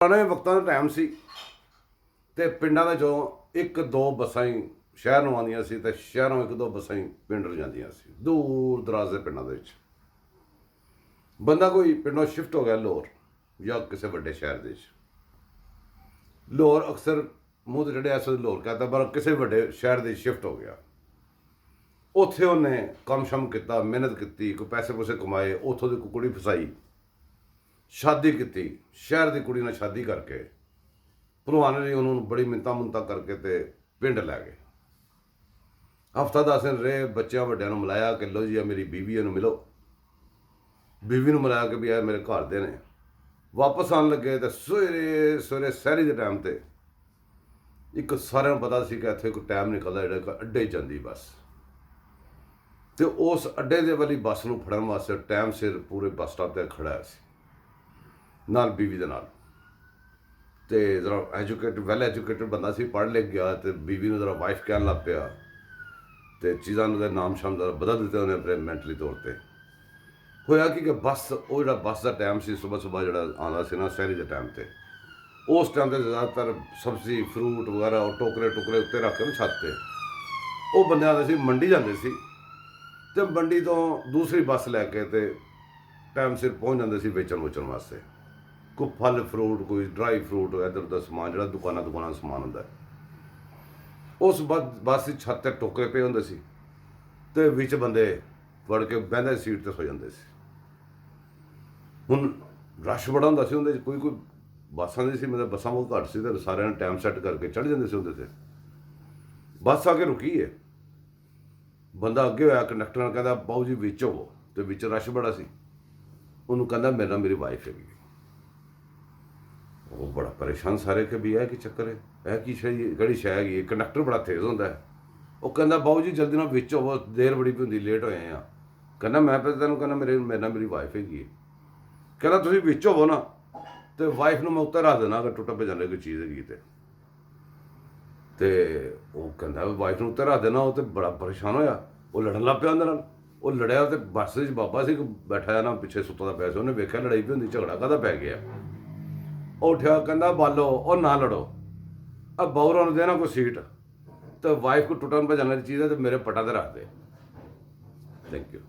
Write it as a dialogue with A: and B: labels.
A: ਪੁਰਾਣੇ ਵਕਤਾਂ ਦਾ ਟਾਈਮ ਸੀ ਤੇ ਪਿੰਡਾਂ ਦੇ ਚੋਂ ਇੱਕ ਦੋ ਬੱਸਾਂ ਹੀ ਸ਼ਹਿਰ ਨੂੰ ਆਉਂਦੀਆਂ ਸੀ ਤੇ ਸ਼ਹਿਰੋਂ ਇੱਕ ਦੋ ਬੱਸਾਂ ਹੀ ਪਿੰਡ ਨੂੰ ਜਾਂਦੀਆਂ ਸੀ, ਦੂਰ ਦਰਾਜ਼ ਦੇ ਪਿੰਡਾਂ ਦੇ ਵਿੱਚ। ਬੰਦਾ ਕੋਈ ਪਿੰਡੋਂ ਸ਼ਿਫਟ ਹੋ ਗਿਆ ਲਾਹੌਰ ਜਾਂ ਕਿਸੇ ਵੱਡੇ ਸ਼ਹਿਰ ਦੇ ਵਿੱਚ, ਲਾਹੌਰ ਅਕਸਰ ਮੂੰਹ ਤੇ ਜਿਹੜੇ ਐਸੇ ਲਾਹੌਰ ਕਹਿੰਦਾ, ਪਰ ਕਿਸੇ ਵੱਡੇ ਸ਼ਹਿਰ ਦੇ ਸ਼ਿਫਟ ਹੋ ਗਿਆ। ਉੱਥੇ ਉਹਨੇ ਕੰਮ ਸ਼ਮ ਕੀਤਾ, ਮਿਹਨਤ ਕੀਤੀ, ਕੋਈ ਪੈਸੇ ਪੂਸੇ ਕਮਾਏ, ਉੱਥੋਂ ਦੀ ਕੋਈ ਕੁੜੀ ਫਸਾਈ, ਸ਼ਾਦੀ ਕੀਤੀ, ਸ਼ਹਿਰ ਦੀ ਕੁੜੀ ਨਾਲ ਸ਼ਾਦੀ ਕਰਕੇ ਭਲਵਾਨ ਨੇ ਉਹਨੂੰ ਬੜੀ ਮਿੰਨਤਾਂ ਮੁੰਨਤਾਂ ਕਰਕੇ ਤੇ ਪਿੰਡ ਲੈ ਗਏ। ਹਫ਼ਤਾ 10 ਦਿਨ ਰਹੇ, ਬੱਚਿਆਂ ਵੱਡਿਆਂ ਨੂੰ ਮਿਲਾਇਆ ਕਿ ਲਓ ਜੀ ਆ ਮੇਰੀ ਬੀਵੀ, ਇਹਨੂੰ ਮਿਲੋ। ਬੀਵੀ ਨੂੰ ਮਿਲਾਇਆ ਕਿ ਵੀ ਇਹ ਮੇਰੇ ਘਰ ਦੇ ਨੇ। ਵਾਪਸ ਆਉਣ ਲੱਗੇ ਤਾਂ ਸਵੇਰੇ ਸਵੇਰੇ ਸਹਿਰੀ ਦੇ ਟਾਈਮ 'ਤੇ ਇੱਕ ਸਾਰਿਆਂ ਨੂੰ ਪਤਾ ਸੀ ਕਿ ਇੱਥੇ ਕੋਈ ਟਾਈਮ ਨਿਕਲਦਾ ਜਿਹੜਾ ਅੱਡੇ ਜਾਂਦੀ ਬੱਸ, ਤੇ ਉਸ ਅੱਡੇ ਦੇ ਵਾਲੀ ਬੱਸ ਨੂੰ ਫੜਨ ਵਾਸਤੇ ਟਾਈਮ ਸਿਰ ਪੂਰੇ ਬੱਸ ਸਟਾਪ 'ਤੇ ਖੜ੍ਹਾ ਹੋਇਆ ਸੀ ਨਾਲ ਬੀਵੀ ਦੇ ਨਾਲ। ਤੇ ਜ਼ਰਾ ਵੈਲ ਐਜੂਕੇਟਡ ਬੰਦਾ ਸੀ, ਪੜ੍ਹ ਲਿਖ ਗਿਆ, ਤੇ ਬੀਵੀ ਨੂੰ ਜ਼ਰਾ ਵਾਈਫ ਕਹਿਣ ਲੱਗ ਪਿਆ ਤੇ ਚੀਜ਼ਾਂ ਦੇ ਨਾਮ ਸ਼ਾਮ ਜ਼ਰਾ ਬਦਲ ਦਿੱਤੇ ਉਹਨੇ ਆਪਣੇ ਮੈਂਟਲੀ ਤੌਰ 'ਤੇ। ਹੋਇਆ ਕਿ ਬੱਸ, ਉਹ ਜਿਹੜਾ ਬੱਸ ਦਾ ਟਾਈਮ ਸੀ ਸੁਬਾਹ ਜਿਹੜਾ ਆਉਂਦਾ ਸੀ ਨਾ ਸ਼ਹਿਰੀ ਦੇ ਟਾਈਮ 'ਤੇ, ਉਸ ਟਾਈਮ 'ਤੇ ਜ਼ਿਆਦਾਤਰ ਸਬਜ਼ੀ ਫਰੂਟ ਵਗੈਰਾ ਉਹ ਟੋਕਰੇ ਉੱਤੇ ਰੱਖ ਕੇ ਨਾ ਛੱਤ 'ਤੇ ਉਹ ਬੰਦੇ ਆਉਂਦੇ ਸੀ, ਮੰਡੀ ਜਾਂਦੇ ਸੀ ਤੇ ਮੰਡੀ ਤੋਂ ਦੂਸਰੀ ਬੱਸ ਲੈ ਕੇ ਤੇ ਟਾਈਮ ਸਿਰ ਪਹੁੰਚ ਜਾਂਦੇ ਸੀ ਵੇਚਣ ਵਾਸਤੇ। ਕੋਈ ਫਲ ਫਰੂਟ, ਕੋਈ ਡਰਾਈ ਫਰੂਟ, ਇੱਧਰ ਦਾ ਸਮਾਨ ਜਿਹੜਾ ਦੁਕਾਨਾਂ ਦਾ ਸਮਾਨ ਹੁੰਦਾ। ਉਸ ਬੱਸ ਦੀ ਛੱਤ 'ਤੇ ਟੋਕਰੇ ਪਏ ਹੁੰਦੇ ਸੀ ਤੇ ਵਿੱਚ ਬੰਦੇ ਵੜ ਕੇ ਬਹਿੰਦੇ ਸੀਟ 'ਤੇ ਸੋ ਜਾਂਦੇ ਸੀ। ਹੁਣ ਰਸ਼ ਬੜਾ ਹੁੰਦਾ ਸੀ ਉਹਦੇ 'ਚ, ਕੋਈ ਬੱਸਾਂ ਦੀ ਸੀ, ਮਤਲਬ ਬੱਸਾਂ ਬਹੁਤ ਘੱਟ ਸੀ ਤੇ ਸਾਰਿਆਂ ਨੇ ਟਾਈਮ ਸੈੱਟ ਕਰਕੇ ਚੜ੍ਹ ਜਾਂਦੇ ਸੀ ਉਹਦੇ 'ਤੇ। ਬੱਸ ਆ ਕੇ ਰੁਕੀ ਹੈ, ਬੰਦਾ ਅੱਗੇ ਹੋਇਆ, ਕੰਡਕਟਰ ਨਾਲ ਕਹਿੰਦਾ ਬਾਊ ਜੀ ਵਿੱਚ ਹੋਵੋ, ਤੇ ਵਿੱਚ ਰਸ਼ ਬੜਾ ਸੀ। ਉਹਨੂੰ ਕਹਿੰਦਾ ਮੇਰੇ ਨਾਲ ਮੇਰੀ ਵਾਈਫ ਹੈਗੀ। ਉਹ ਬੜਾ ਪਰੇਸ਼ਾਨ ਸਾਰੇ ਕਿ ਵੀ ਇਹ ਕੀ ਚੱਕਰ ਹੈ, ਇਹ ਕੀ ਕਿਹੜੀ ਸ਼ੈ ਹੈਗੀ। ਕੰਡਕਟਰ ਬੜਾ ਤੇਜ਼ ਹੁੰਦਾ ਹੈ। ਉਹ ਕਹਿੰਦਾ ਬਾਊ ਜੀ ਜਲਦੀ ਨਾਲ ਵਿੱਚ ਹੋਵੋ, ਦੇਰ ਬੜੀ ਵੀ ਹੁੰਦੀ, ਲੇਟ ਹੋਏ ਆ। ਕਹਿੰਦਾ ਮੈਂ ਫਿਰ ਤੈਨੂੰ ਕਹਿੰਦਾ ਮੇਰੇ ਨਾਲ ਮੇਰੀ ਵਾਈਫ ਹੈਗੀ ਹੈ। ਕਹਿੰਦਾ ਤੁਸੀਂ ਵਿੱਚ ਹੋਵੋ ਨਾ, ਤੇ ਵਾਈਫ ਨੂੰ ਮੈਂ ਉੱਤੇ ਰੱਖ ਦੇਣਾ ਅਗਰ ਟੁੱਟ ਭੱਜਣ ਲਈ ਕੋਈ ਚੀਜ਼ ਹੈਗੀ ਤੇ ਉਹ ਕਹਿੰਦਾ ਵਾਈਫ ਨੂੰ ਉੱਤੇ ਰੱਖ ਦੇਣਾ। ਉਹ ਤੇ ਬੜਾ ਪਰੇਸ਼ਾਨ ਹੋਇਆ, ਉਹ ਲੜਨ ਲੱਗ ਪਿਆ ਉਹਦੇ ਨਾਲ। ਉਹ ਲੜਿਆ ਤੇ ਬੱਸ 'ਚ ਬਾਬਾ ਸੀ ਬੈਠਾ ਨਾ ਪਿੱਛੇ ਸੁੱਤਾ ਦਾ ਪਿਆ ਸੀ, ਉਹਨੇ ਵੇਖਿਆ ਲੜਾਈ ਵੀ ਹੁੰਦੀ, ਝਗੜਾ ਕਾਹਦਾ ਪੈ ਗਿਆ। ਉਹ ਉੱਠਿਆ, ਕਹਿੰਦਾ ਬਾਲੋ ਉਹ ਨਾ ਲੜੋ, ਆ ਬੌਰਾਂ ਨੂੰ ਦੇਣਾ ਕੋਈ ਸੀਟ, ਤੇ ਵਾਈਫ ਕੋ ਟੁੱਟਣ ਭੱਜਣ ਵਾਲੀ ਚੀਜ਼ ਹੈ ਤੇ ਮੇਰੇ ਪਟਾਂ 'ਤੇ ਰੱਖ ਦੇ। Thank you.